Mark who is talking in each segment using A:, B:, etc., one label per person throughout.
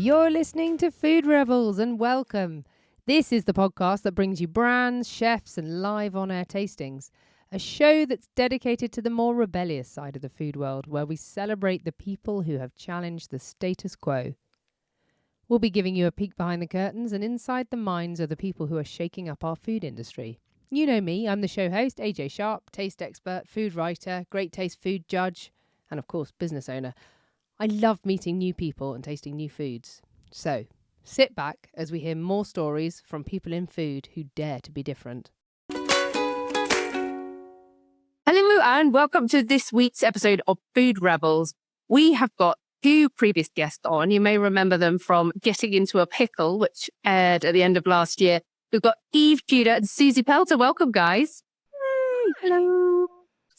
A: You're listening to Food Rebels, and welcome. This is the podcast that brings you brands, chefs, and live on-air tastings. A show that's dedicated to the more rebellious side of the food world, where we celebrate the people who have challenged the status quo. We'll be giving you a peek behind the curtains and inside the minds of the people who are shaking up our food industry. You know me, I'm the show host, AJ Sharp, taste expert, food writer, great taste food judge, and of course, business owner. I love meeting new people and tasting new foods. So, sit back as we hear more stories from people in food who dare to be different.
B: Hello and welcome to this week's episode of Food Rebels. We have got two previous guests on. You may remember them from Getting Into a Pickle, which aired at the end of last year. We've got Eve Tudor and Suzy Pelta. Welcome, guys.
C: Hello.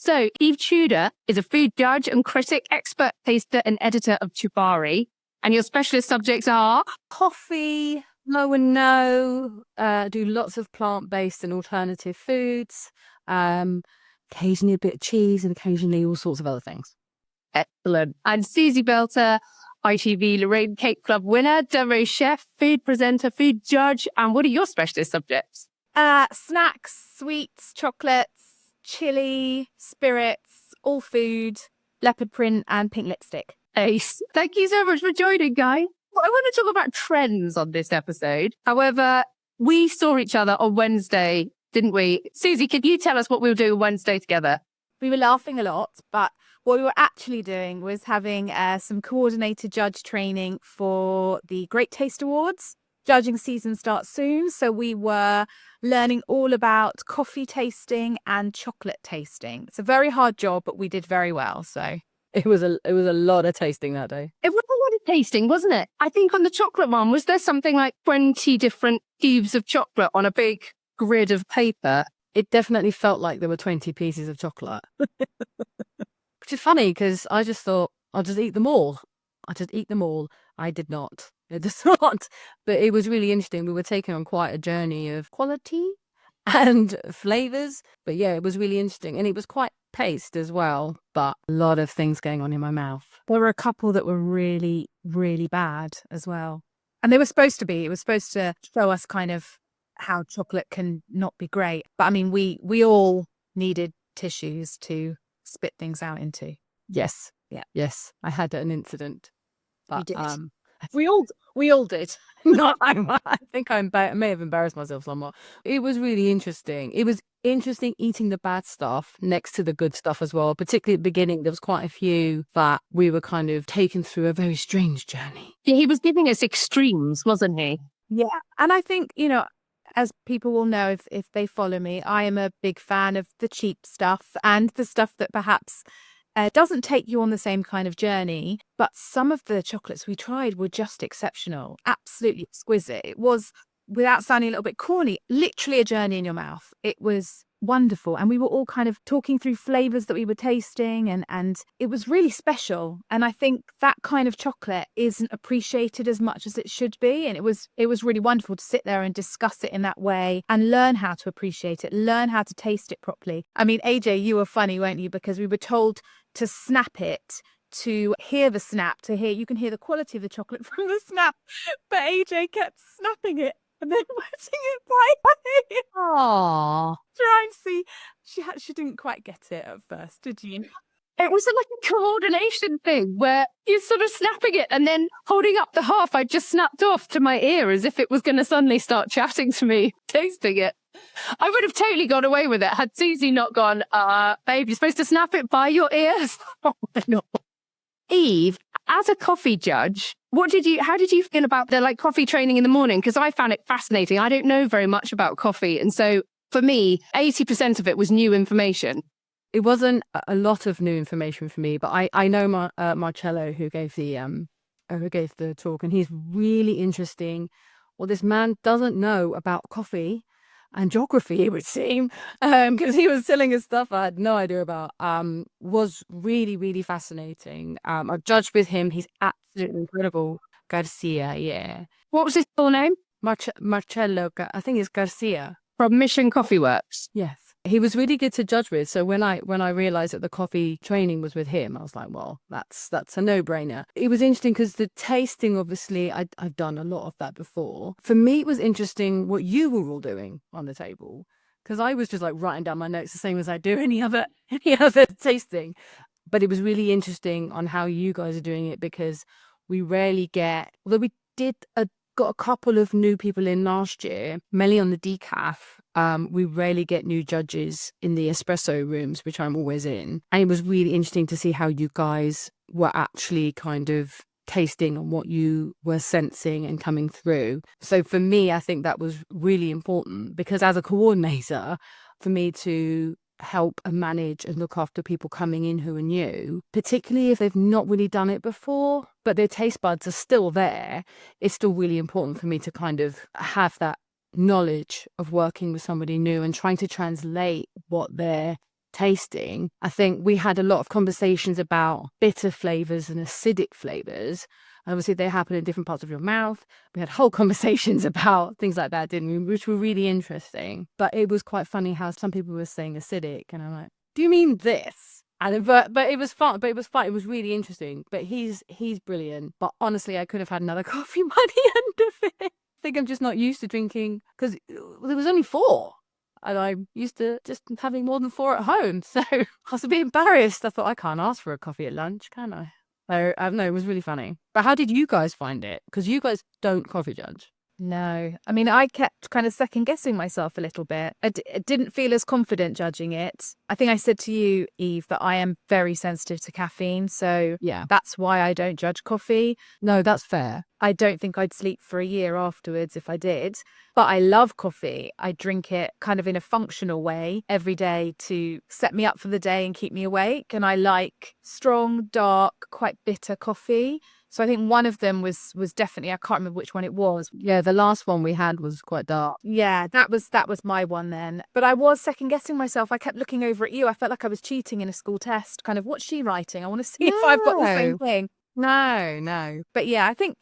B: So, Eve Tudor is a food judge and critic, expert taster and editor of Chubari. And your specialist subjects are?
C: Coffee, low and no, do lots of plant-based and alternative foods, occasionally a bit of cheese and occasionally all sorts of other things.
B: Excellent. And Suzy Pelta, ITV Lorraine Cake Club winner, demo chef, food presenter, food judge. And what are your specialist subjects?
D: Snacks, sweets, chocolates, chili, spirits, all food, leopard print and pink lipstick.
B: Ace. Thank you so much for joining, guys. Well, I want to talk about trends on this episode. However, we saw each other on Wednesday, didn't we? Suzy, could you tell us what we'll do Wednesday together?
D: We were laughing a lot, but what we were actually doing was having some coordinated judge training for the Great Taste Awards. Judging season starts soon, so we were learning all about coffee tasting and chocolate tasting. It's a very hard job, but we did very well. So
C: It was a lot of tasting that day.
B: It was a lot of tasting, wasn't it? I think on the chocolate one, was there something like 20 different cubes of chocolate on a big grid of paper?
C: It definitely felt like there were 20 pieces of chocolate. Which is funny because I just thought, I'll just eat them all. I did not. I did not. But it was really interesting. We were taken on quite a journey of quality and flavours. But yeah, it was really interesting. And it was quite paced as well. But a lot of things going on in my mouth.
D: there were a couple that were really, really bad as well. And they were supposed to be. It was supposed to show us kind of how chocolate can not be great. But I mean, we all needed tissues to spit things out into.
C: Yes.
D: Yeah.
C: Yes. I had an incident. But,
D: You did.
C: we all did. Not I think I may have embarrassed myself somewhat. It was really interesting. It was interesting eating the bad stuff next to the good stuff as well. Particularly at the beginning, there was quite a few that we were kind of taken through a very strange journey.
B: Yeah, he was giving us extremes, wasn't he?
D: Yeah. And I think, as people will know if they follow me, I am a big fan of the cheap stuff and the stuff that perhaps doesn't take you on the same kind of journey. But some of the chocolates we tried were just exceptional, absolutely exquisite. It was, without sounding a little bit corny, literally a journey in your mouth. It was wonderful. And we were all kind of talking through flavors that we were tasting and it was really special. And I think that kind of chocolate isn't appreciated as much as it should be. And it was really wonderful to sit there and discuss it in that way and learn how to appreciate it, learn how to taste it properly. I mean, AJ, you were funny, weren't you? Because we were told to snap it, to hear the snap, you can hear the quality of the chocolate from the snap. But AJ kept snapping it and then wetting it by
C: Aww.
D: try and see. She didn't quite get it at first, did you?
B: It was like a coordination thing where you're sort of snapping it and then holding up the half I just snapped off to my ear as if it was going to suddenly start chatting to me, tasting it. I would have totally got away with it had Suzy not gone, babe, you're supposed to snap it by your ears. Oh, no. Eve, as a coffee judge, how did you feel about the coffee training in the morning? Because I found it fascinating. I don't know very much about coffee. And so for me, 80% of it was new information.
C: It wasn't a lot of new information for me, but I know Marcello who gave the talk, and he's really interesting. What this man doesn't know about coffee and geography, it would seem, because he was telling us stuff I had no idea about, was really, really fascinating. I've judged with him. He's absolutely incredible. Garcia, yeah.
B: What was his full name?
C: Marcello, I think it's Garcia.
B: from Mission Coffee Works.
C: Yes. He was really good to judge with. So when I realized that the coffee training was with him, I was like, well, that's a no-brainer. It was interesting because the tasting, obviously, I've done a lot of that before. For me, it was interesting what you were all doing on the table, because I was just like writing down my notes the same as I do any other tasting. But it was really interesting on how you guys are doing it, because we rarely get, although we got a couple of new people in last year, mainly on the decaf. We rarely get new judges in the espresso rooms, which I'm always in. And it was really interesting to see how you guys were actually kind of tasting and what you were sensing and coming through. So for me, I think that was really important, because as a coordinator, for me to help and manage and look after people coming in who are new, particularly if they've not really done it before, but their taste buds are still there, it's still really important for me to kind of have that knowledge of working with somebody new and trying to translate what they're tasting. I think we had a lot of conversations about bitter flavors and acidic flavors. Obviously, they happen in different parts of your mouth. We had whole conversations about things like that, didn't we? Which were really interesting. But it was quite funny how some people were saying acidic, and I'm like, "Do you mean this?" And but it was fun. But it was fun. It was really interesting. But he's brilliant. But honestly, I could have had another coffee by the end of it. I think I'm just not used to drinking, because there was only 4. And I'm used to just having more than 4 at home. So I was a bit embarrassed. I thought, I can't ask for a coffee at lunch, can I? So, no, it was really funny. But how did you guys find it? Because you guys don't coffee judge.
D: No, I mean, I kept kind of second guessing myself a little bit. I didn't feel as confident judging it. I think I said to you, Eve, that I am very sensitive to caffeine. So
C: Yeah.
D: that's why I don't judge coffee.
C: No, that's fair.
D: I don't think I'd sleep for a year afterwards if I did. But I love coffee. I drink it kind of in a functional way every day to set me up for the day and keep me awake. And I like strong, dark, quite bitter coffee. So I think one of them was definitely, I can't remember which one it was.
C: Yeah, the last one we had was quite dark.
D: Yeah, that was my one then. But I was second guessing myself. I kept looking over at you. I felt like I was cheating in a school test. Kind of, what's she writing? I want to see if I've got the same thing.
C: No.
D: But yeah, I think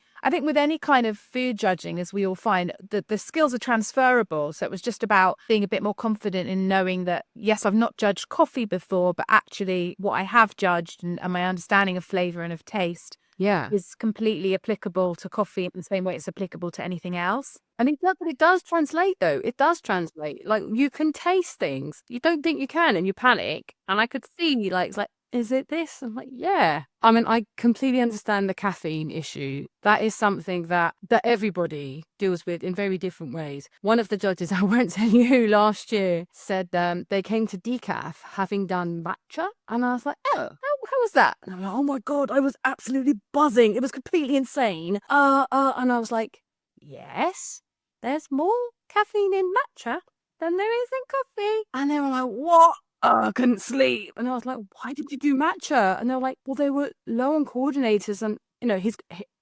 D: with any kind of food judging, as we all find, the skills are transferable. So it was just about being a bit more confident in knowing that, yes, I've not judged coffee before, but actually what I have judged and my understanding of flavour and of taste is completely applicable to coffee in the same way it's applicable to anything else.
C: And it does translate, though. It does translate. Like, you can taste things. You don't think you can, and you panic. And I could see, like, it's like, is it this? I'm like, yeah. I mean, I completely understand the caffeine issue. That is something that everybody deals with in very different ways. One of the judges, I won't tell you who, last year said they came to decaf having done matcha. And I was like, oh, how was that? And I'm like, oh my God, I was absolutely buzzing. It was completely insane. And I was like, yes, there's more caffeine in matcha than there is in coffee. And they were like, what? I couldn't sleep. And I was like, why did you do matcha? And they were like, well, they were low on coordinators. And, you know,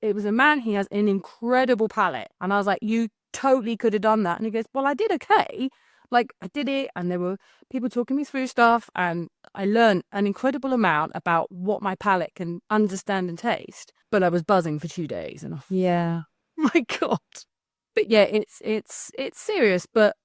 C: it was a man, he has an incredible palate. And I was like, you totally could have done that. And he goes, well, I did okay. Like, I did it. And there were people talking me through stuff. And I learned an incredible amount about what my palate can understand and taste. But I was buzzing for 2 days. And my God. But yeah, it's serious. But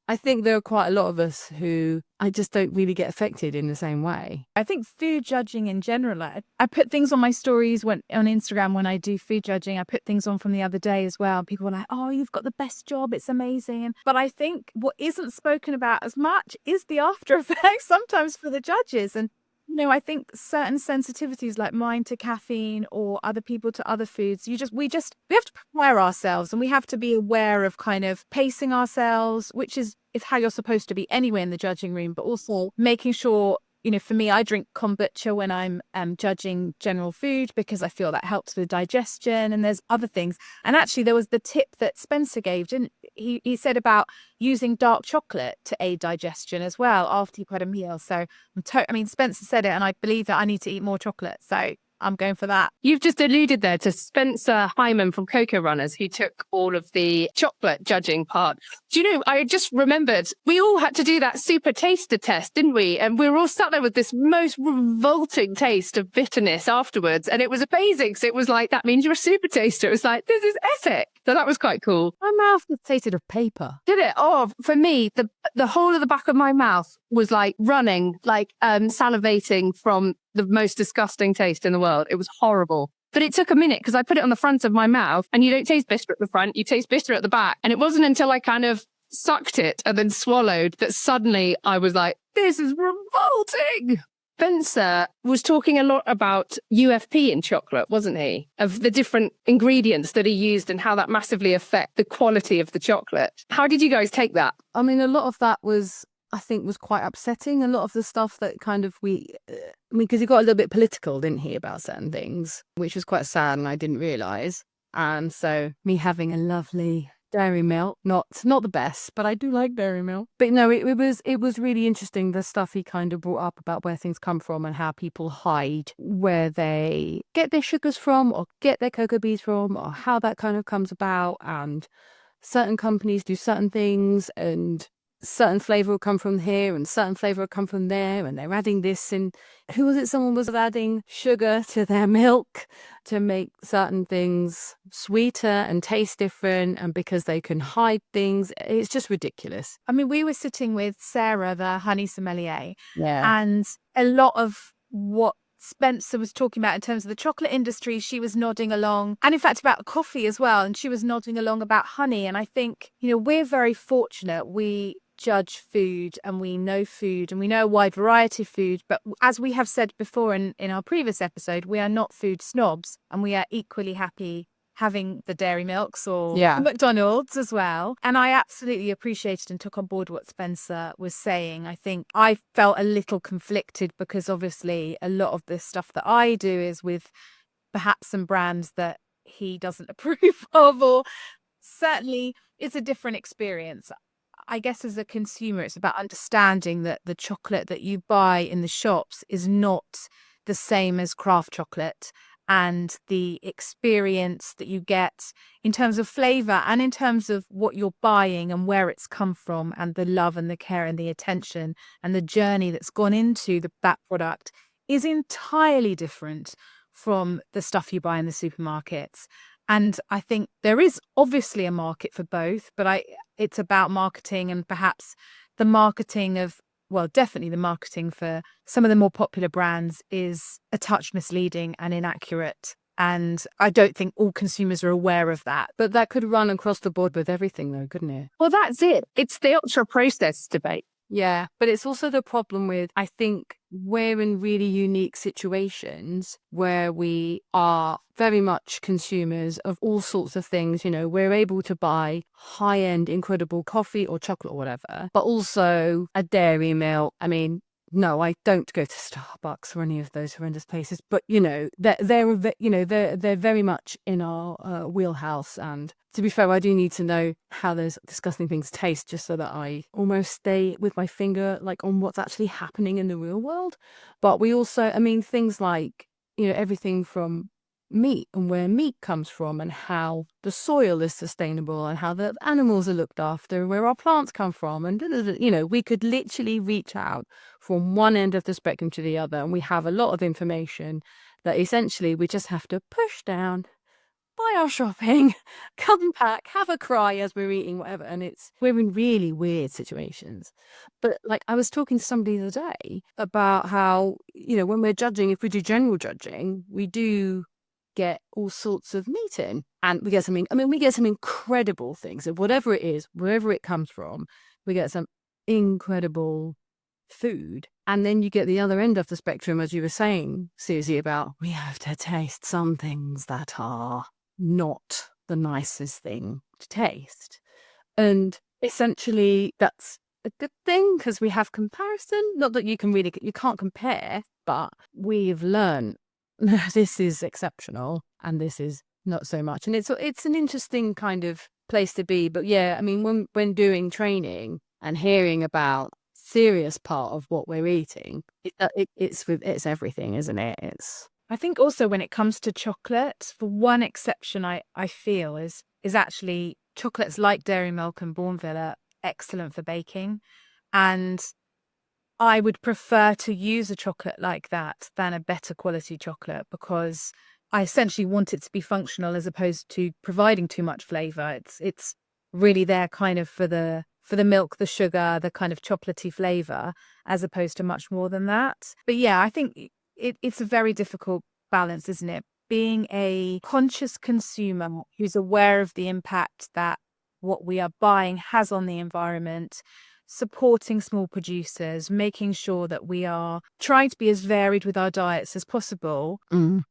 C: I think there are quite a lot of us who I just don't really get affected in the same way.
D: I think food judging in general, I put things on my stories on Instagram when I do food judging. I put things on from the other day as well. People were like, oh, you've got the best job. It's amazing. But I think what isn't spoken about as much is the after effects sometimes for the judges. And you know, I think certain sensitivities like mine to caffeine or other people to other foods, we have to prepare ourselves, and we have to be aware of kind of pacing ourselves, which is how you're supposed to be anyway in the judging room, but also making sure, you know, for me, I drink kombucha when I'm judging general food because I feel that helps with digestion, and there's other things. And actually, there was the tip that Spencer gave, didn't he? He said about using dark chocolate to aid digestion as well after you've had a meal. So, I mean, Spencer said it, and I believe that I need to eat more chocolate. So I'm going for that.
B: You've just alluded there to Spencer Hyman from Cocoa Runners, who took all of the chocolate judging part. Do you know, I just remembered we all had to do that super taster test, didn't we? And we were all sat there with this most revolting taste of bitterness afterwards. And it was amazing. So it was like, that means you're a super taster. It was like, this is epic. So that was quite cool.
C: My mouth tasted of paper.
B: Did it? Oh, for me, the whole of the back of my mouth was like running, like salivating from the most disgusting taste in the world. It was horrible. But it took a minute because I put it on the front of my mouth, and you don't taste bitter at the front, you taste bitter at the back. And it wasn't until I kind of sucked it and then swallowed that suddenly I was like, this is revolting. Spencer was talking a lot about UFP in chocolate, wasn't he? Of the different ingredients that he used and how that massively affect the quality of the chocolate. How did you guys take that?
C: I mean, a lot of that was, I think, was quite upsetting. A lot of the stuff that kind of because he got a little bit political, didn't he, about certain things, which was quite sad, and I didn't realise. And so me having a lovely dairy milk, not the best, but I do like dairy milk. But no, it was really interesting, the stuff he kind of brought up about where things come from and how people hide where they get their sugars from or get their cocoa beans from, or how that kind of comes about. And certain companies do certain things, and certain flavour will come from here and certain flavour will come from there, and they're adding this. And who was it? Someone was adding sugar to their milk to make certain things sweeter and taste different, and because they can hide things, it's just ridiculous.
D: I mean, we were sitting with Sarah, the honey sommelier,
C: Yeah.
D: and a lot of what Spencer was talking about in terms of the chocolate industry, she was nodding along, and in fact about coffee as well, and she was nodding along about honey. And I think, we're very fortunate. We judge food and we know a wide variety of food, but as we have said before in our previous episode, we are not food snobs, and we are equally happy having the dairy milks or McDonald's as well. And I absolutely appreciated and took on board what Spencer was saying. I think I felt a little conflicted because obviously a lot of the stuff that I do is with perhaps some brands that he doesn't approve of, or certainly it's a different experience. I guess as a consumer, it's about understanding that the chocolate that you buy in the shops is not the same as craft chocolate, and the experience that you get in terms of flavour and in terms of what you're buying and where it's come from, and the love and the care and the attention and the journey that's gone into that product is entirely different from the stuff you buy in the supermarkets. And I think there is obviously a market for both, but it's about marketing, and perhaps the marketing of, well, definitely the marketing for some of the more popular brands is a touch misleading and inaccurate. And I don't think all consumers are aware of that.
C: But that could run across the board with everything though, couldn't it?
B: Well, that's it. It's the ultra processed debate.
C: Yeah, but it's also the problem with, I think we're in really unique situations where we are very much consumers of all sorts of things. We're able to buy high-end, incredible coffee or chocolate or whatever, but also a dairy milk. I mean, no, I don't go to Starbucks or any of those horrendous places, but they're very much in our wheelhouse. And to be fair, I do need to know how those disgusting things taste, just so that I almost stay with my finger like on what's actually happening in the real world. But we also, I mean, things like everything from meat and where meat comes from, and how the soil is sustainable, and how the animals are looked after, where our plants come from, and we could literally reach out from one end of the spectrum to the other, and we have a lot of information that essentially we just have to push down, buy our shopping, come back, have a cry as we're eating whatever, and we're in really weird situations. But like, I was talking to somebody the other day about how when we're judging, if we do general judging, we do get all sorts of meat in, and we get some incredible things of whatever it is, wherever it comes from. We get some incredible food, and then you get the other end of the spectrum, as you were saying, Suzy, about we have to taste some things that are not the nicest thing to taste, and essentially that's a good thing because we have comparison. Not that you can't compare, but we've learned this is exceptional and this is not so much. And it's an interesting kind of place to be. But yeah, I mean, when doing training and hearing about serious part of what we're eating, it's everything, isn't it? It's
D: I think also when it comes to chocolate, for one exception I feel is actually chocolates like Dairy Milk and Bourneville are excellent for baking. And I would prefer to use a chocolate like that than a better quality chocolate, because I essentially want it to be functional as opposed to providing too much flavor. It's really there kind of for the milk, the sugar, the kind of chocolatey flavor, as opposed to much more than that. But yeah, I think it's a very difficult balance, isn't it? Being a conscious consumer who's aware of the impact that what we are buying has on the environment, supporting small producers, making sure that we are trying to be as varied with our diets as possible.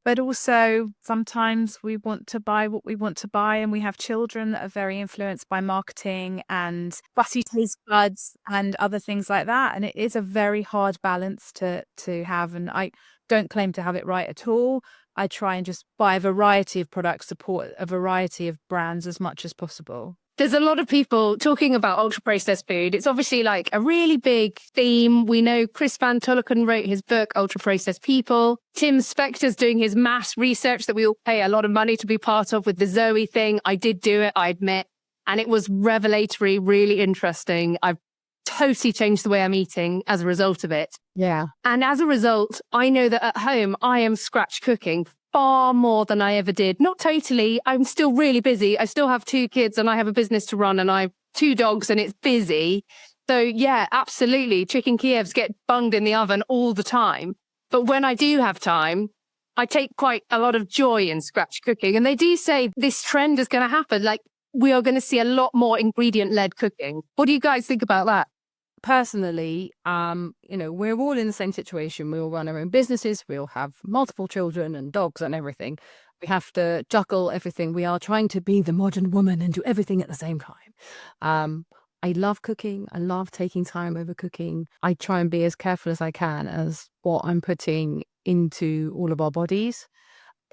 D: But also sometimes we want to buy what we want to buy, and we have children that are very influenced by marketing and fussy taste buds and other things like that. And it is a very hard balance to have. And I don't claim to have it right at all. I try and just buy a variety of products, support a variety of brands as much as possible.
B: There's a lot of people talking about ultra-processed food. It's obviously like a really big theme. We know Chris Van Tulleken wrote his book, Ultra-Processed People. Tim Spector's doing his mass research that we all pay a lot of money to be part of with the Zoe thing. I did do it, I admit. And it was revelatory, really interesting. I've totally changed the way I'm eating as a result of it.
C: Yeah.
B: And as a result, I know that at home, I am scratch cooking far more than I ever did. Not totally. I'm still really busy. I still have 2 kids and I have a business to run and I have 2 dogs and it's busy. So yeah, absolutely. Chicken Kievs get bunged in the oven all the time. But when I do have time, I take quite a lot of joy in scratch cooking. And they do say this trend is going to happen. Like, we are going to see a lot more ingredient-led cooking. What do you guys think about that?
C: Personally, we're all in the same situation. We all run our own businesses. We all have multiple children and dogs and everything. We have to juggle everything. We are trying to be the modern woman and do everything at the same time. I love cooking. I love taking time over cooking. I try and be as careful as I can as what I'm putting into all of our bodies.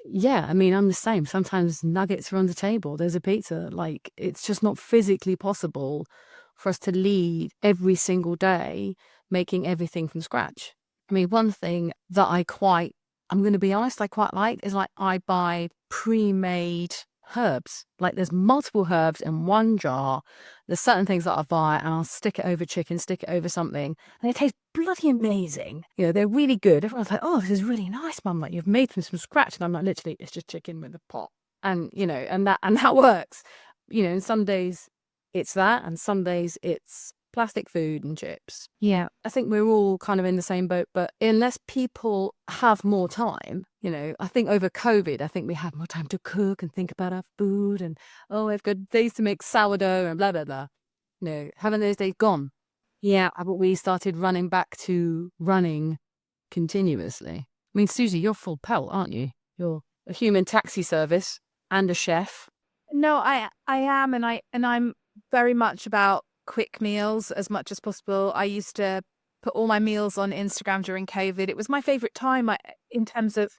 C: Yeah, I mean, I'm the same. Sometimes nuggets are on the table. There's a pizza. Like, it's just not physically possible for us to lead every single day making everything from scratch. I mean, one thing that I'm going to be honest, I quite like is like I buy pre-made herbs. Like, there's multiple herbs in one jar. There's certain things that I buy and I'll stick it over chicken, stick it over something, and it tastes bloody amazing. They're really good. Everyone's like, oh, this is really nice, Mum. Like, you've made them from scratch. And I'm like, literally, it's just chicken with a pot. And, and that works. And some days it's that, and some days it's plastic food and chips.
D: Yeah.
C: I think we're all kind of in the same boat, but unless people have more time, I think over COVID, I think we have more time to cook and think about our food and, we've got days to make sourdough and blah, blah, blah. Haven't those days gone?
D: Yeah.
C: But we started running back to running continuously. I mean, Suzy, you're full pelt, aren't you? You're a human taxi service and a chef.
D: No, I am, and I'm very much about quick meals as much as possible. I used to put all my meals on Instagram during COVID. It was my favorite time in terms of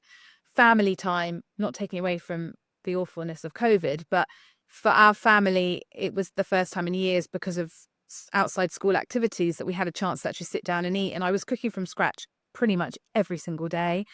D: family time, not taking away from the awfulness of COVID, but for our family, it was the first time in years, because of outside school activities, that we had a chance to actually sit down and eat. And I was cooking from scratch pretty much every single day.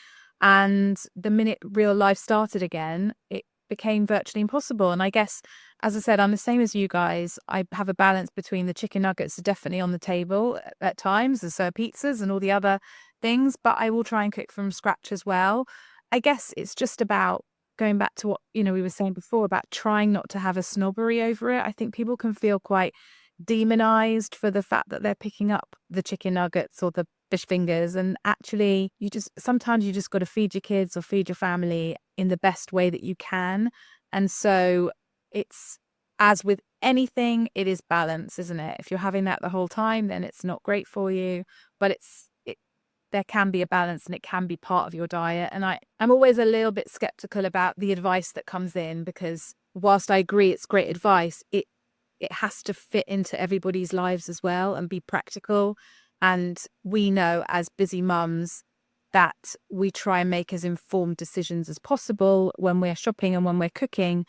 D: And the minute real life started again, it became virtually impossible. And I guess, as I said, I'm the same as you guys. I have a balance between the chicken nuggets are definitely on the table at times, and so are pizzas and all the other things, but I will try and cook from scratch as well. I guess it's just about going back to what, we were saying before about trying not to have a snobbery over it. I think people can feel quite demonized for the fact that they're picking up the chicken nuggets or the fish fingers, and actually sometimes you just got to feed your kids or feed your family in the best way that you can. And so it's, as with anything, it is balance, isn't it? If you're having that the whole time, then it's not great for you, but there can be a balance and it can be part of your diet. And I'm always a little bit skeptical about the advice that comes in, because whilst I agree it's great advice, it has to fit into everybody's lives as well and be practical. And we know as busy mums that we try and make as informed decisions as possible when we're shopping and when we're cooking.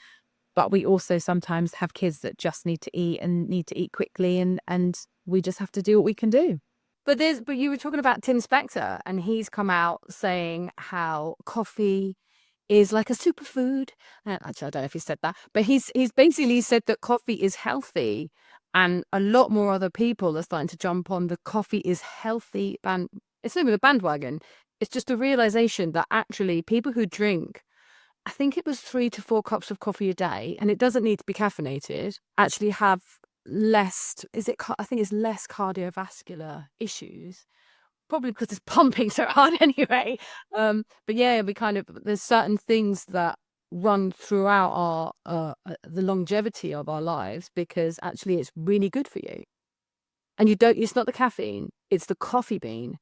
D: But we also sometimes have kids that just need to eat and need to eat quickly. And we just have to do what we can do.
C: But you were talking about Tim Spector, and he's come out saying how coffee is like a superfood. Actually, I don't know if he said that, but he's basically said that coffee is healthy, and a lot more other people are starting to jump on the coffee is healthy it's not even a bandwagon. It's just a realization that actually people who drink, I think it was 3 to 4 cups of coffee a day, and it doesn't need to be caffeinated, actually have less, I think it's less cardiovascular issues, probably because it's pumping so hard anyway. But yeah, there's certain things that run throughout the longevity of our lives because actually it's really good for you. And it's not the caffeine, it's the coffee bean.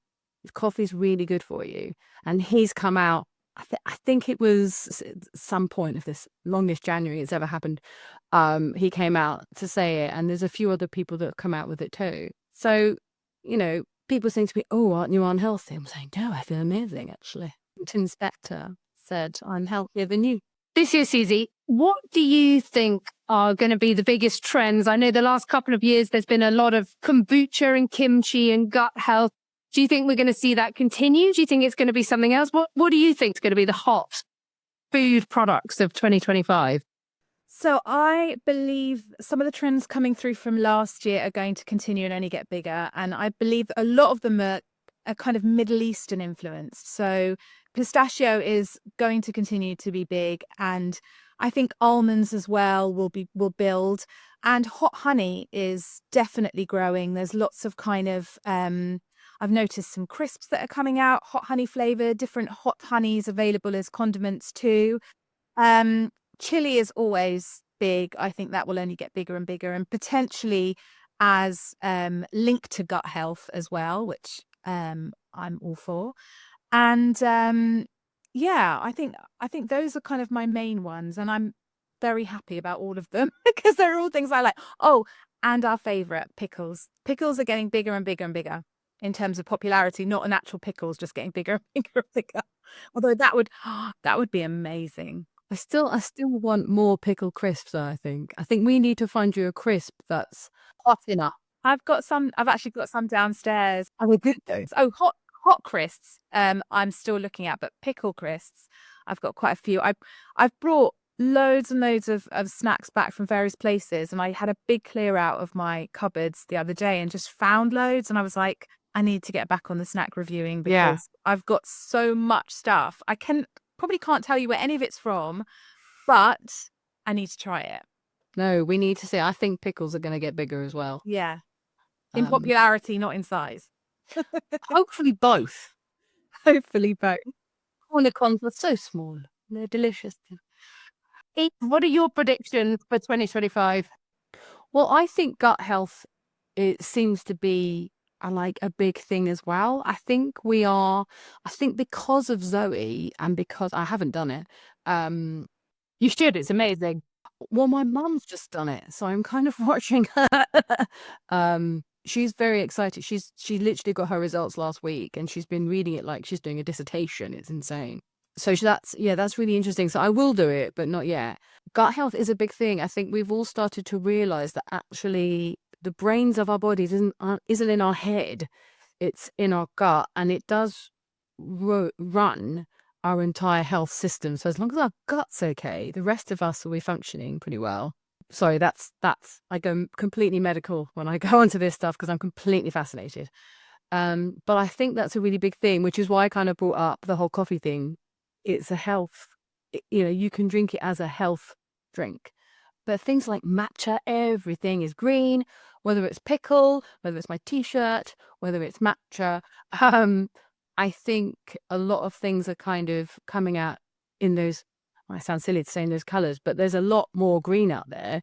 C: Coffee's really good for you. And he's come out, I think it was some point of this longest January it's ever happened. He came out to say it, and there's a few other people that have come out with it too. So, people saying to me, "Oh, aren't you unhealthy?" I'm saying, "No, I feel amazing, actually." Tim Spector said, "I'm healthier than you."
B: This year, Suzy, what do you think are going to be the biggest trends? I know the last couple of years, there's been a lot of kombucha and kimchi and gut health. Do you think we're going to see that continue? Do you think it's going to be something else? What do you think is going to be the hot food products of 2025?
D: So I believe some of the trends coming through from last year are going to continue and only get bigger. And I believe a lot of them are kind of Middle Eastern influenced. So pistachio is going to continue to be big. And I think almonds as well will build. And hot honey is definitely growing. There's lots of kind of, I've noticed some crisps that are coming out, hot honey flavored, different hot honeys available as condiments too. Chili is always big. I think that will only get bigger and bigger, and potentially as linked to gut health as well, which I'm all for. And yeah, I think those are kind of my main ones, and I'm very happy about all of them because they're all things I like. Oh, and our favorite, pickles. Pickles are getting bigger and bigger and bigger in terms of popularity, not an actual pickles, just getting bigger and bigger and bigger. Although that would be amazing.
C: I still want more pickle crisps, though, I think we need to find you a crisp that's hot enough.
D: I've actually got some downstairs.
C: I would good though.
D: Oh, hot crisps. I'm still looking at, but pickle crisps, I've got quite a few. I've brought loads and loads of snacks back from various places, and I had a big clear out of my cupboards the other day and just found loads, and I was like, I need to get back on the snack reviewing because I've got so much stuff. I probably can't tell you where any of it's from, but I need to try it.
C: No, we need to see. I think pickles are going to get bigger as well.
D: Yeah. In popularity, not in size.
C: Hopefully both.
D: Hopefully both.
C: Cornicons were so small. They're delicious.
B: What are your predictions for 2025?
C: Well, I think gut health, it seems to be a big thing as well. I think because of Zoe and because I haven't done it.
B: You should. It's amazing.
C: Well, my mum's just done it, so I'm kind of watching her. She's very excited. She literally got her results last week, and she's been reading it like she's doing a dissertation. It's insane. So that's really interesting. So I will do it, but not yet. Gut health is a big thing. I think we've all started to realize that actually the brains of our bodies isn't in our head, it's in our gut, and it does run our entire health system. So as long as our gut's okay, the rest of us will be functioning pretty well. Sorry, that's I go completely medical when I go onto this stuff because I'm completely fascinated. But I think that's a really big thing, which is why I kind of brought up the whole coffee thing. It's a health, you can drink it as a health drink. But things like matcha, everything is green, whether it's pickle, whether it's my t-shirt, whether it's matcha. I think a lot of things are kind of coming out in those, I sound silly to say in those colors, but there's a lot more green out there.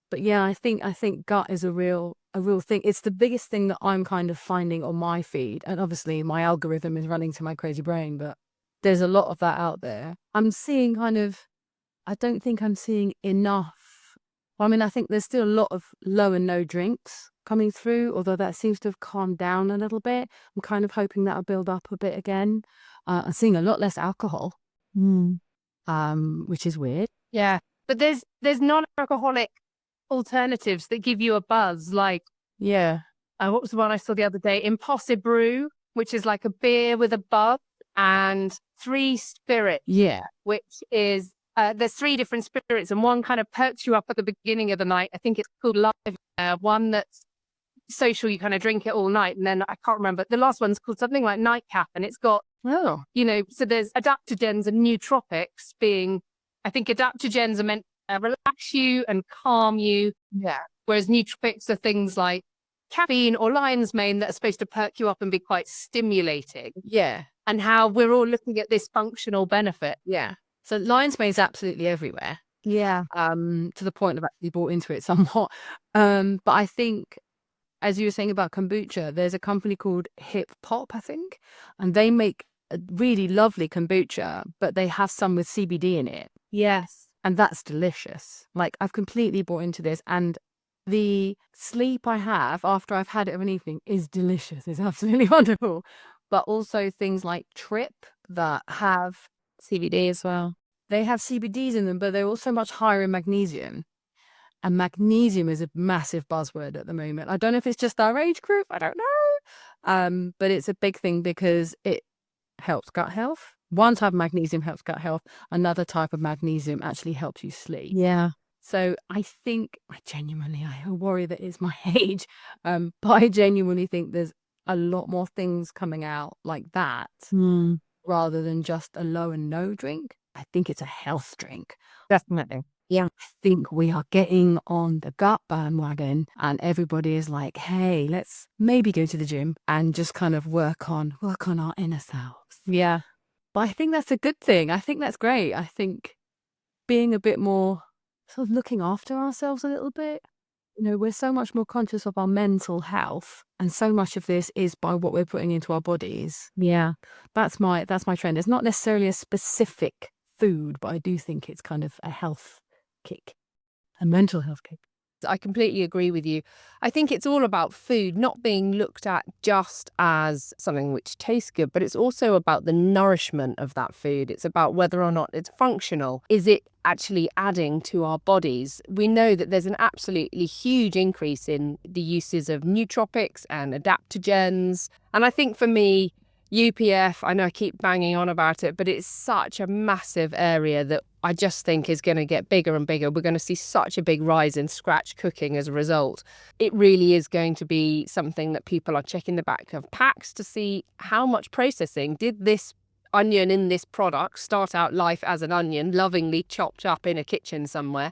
C: But yeah, I think gut is a real thing. It's the biggest thing that I'm kind of finding on my feed. And obviously my algorithm is running to my crazy brain, but there's a lot of that out there. I'm seeing I don't think I'm seeing enough. I mean, I think there's still a lot of low and no drinks coming through, although that seems to have calmed down a little bit. I'm kind of hoping that'll build up a bit again. I'm seeing a lot less alcohol, which is weird.
B: Yeah, but there's non-alcoholic alternatives that give you a buzz, like what was the one I saw the other day? Impossible, which is like a beer with a buzz, and 3 spirits,
C: Yeah.
B: which is there's 3 different spirits, and one kind of perks you up at the beginning of the night. I think it's called Live. One that's social, you kind of drink it all night, and then I can't remember. The last one's called something like Nightcap, and it's got,
C: Oh.
B: so there's adaptogens and nootropics being, I think adaptogens are meant to relax you and calm you,
C: Yeah.
B: whereas nootropics are things like caffeine or lion's mane that are supposed to perk you up and be quite stimulating,
C: Yeah.
B: and how we're all looking at this functional benefit.
C: Yeah. So lion's mane is absolutely everywhere.
D: Yeah.
C: To the point I've actually bought into it somewhat. But I think, as you were saying about kombucha, there's a company called Hip Pop, I think, and they make a really lovely kombucha, but they have some with CBD in it,
D: Yes.
C: and that's delicious. Like, I've completely bought into this, and the sleep I have after I've had it of an evening is delicious. It's absolutely wonderful. But also things like Trip that have
D: CBD as well.
C: they have CBDs in them, but they're also much higher in magnesium. And magnesium is a massive buzzword at the moment. I don't know if it's just our age group. I don't know. But it's a big thing because it helps gut health. One type of magnesium helps gut health. Another type of magnesium actually helps you sleep.
D: Yeah.
C: So I think, I worry that it's my age. But I genuinely think there's a lot more things coming out like that rather than just a low and no drink. I think it's a health drink.
B: Definitely.
C: I think we are getting on the gut bandwagon, and everybody is like, hey, let's maybe go to the gym and just kind of work on our inner selves.
D: Yeah.
C: But I think that's a good thing. I think that's great. I think being a bit more sort of looking after ourselves a little bit. We're so much more conscious of our mental health, and so much of this is by what we're putting into our bodies.
D: Yeah.
C: That's my trend. It's not necessarily a specific food, but I do think it's kind of a health kick, a mental health kick.
A: I completely agree with you. I think it's all about food not being looked at just as something which tastes good, but it's also about the nourishment of that food. It's about whether or not it's functional. Is it actually adding to our bodies? We know that there's an absolutely huge increase in the uses of nootropics and adaptogens. And I think for me, UPF, I know I keep banging on about it, but it's such a massive area that I just think is going to get bigger and bigger. We're going to see such a big rise in scratch cooking as a result. It really is going to be something that people are checking the back of packs to see how much processing did this onion in this product start out life as an onion, lovingly chopped up in a kitchen somewhere,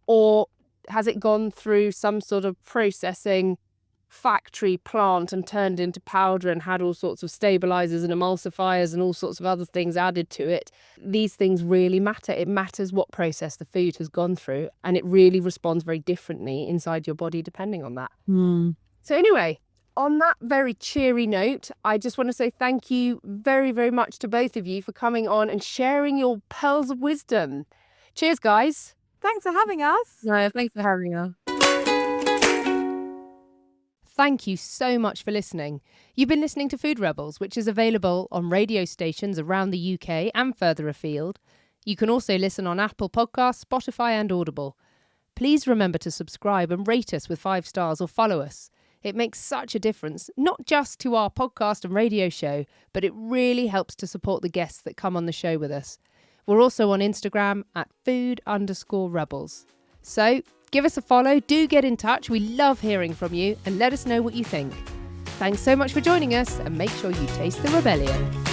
A: or has it gone through some sort of processing factory plant and turned into powder and had all sorts of stabilizers and emulsifiers and all sorts of other things added to it. These things really matter. It matters what process the food has gone through, and it really responds very differently inside your body depending on that. So anyway, on that very cheery note, I just want to say thank you very, very much to both of you for coming on and sharing your pearls of wisdom. Cheers, guys.
D: Thanks for having us.
C: No, thanks for having us.
A: Thank you so much for listening. You've been listening to Food Rebels, which is available on radio stations around the UK and further afield. You can also listen on Apple Podcasts, Spotify and Audible. Please remember to subscribe and rate us with 5 stars or follow us. It makes such a difference, not just to our podcast and radio show, but it really helps to support the guests that come on the show with us. We're also on Instagram at food_rebels. So give us a follow, do get in touch. We love hearing from you and let us know what you think. Thanks so much for joining us, and make sure you taste the rebellion.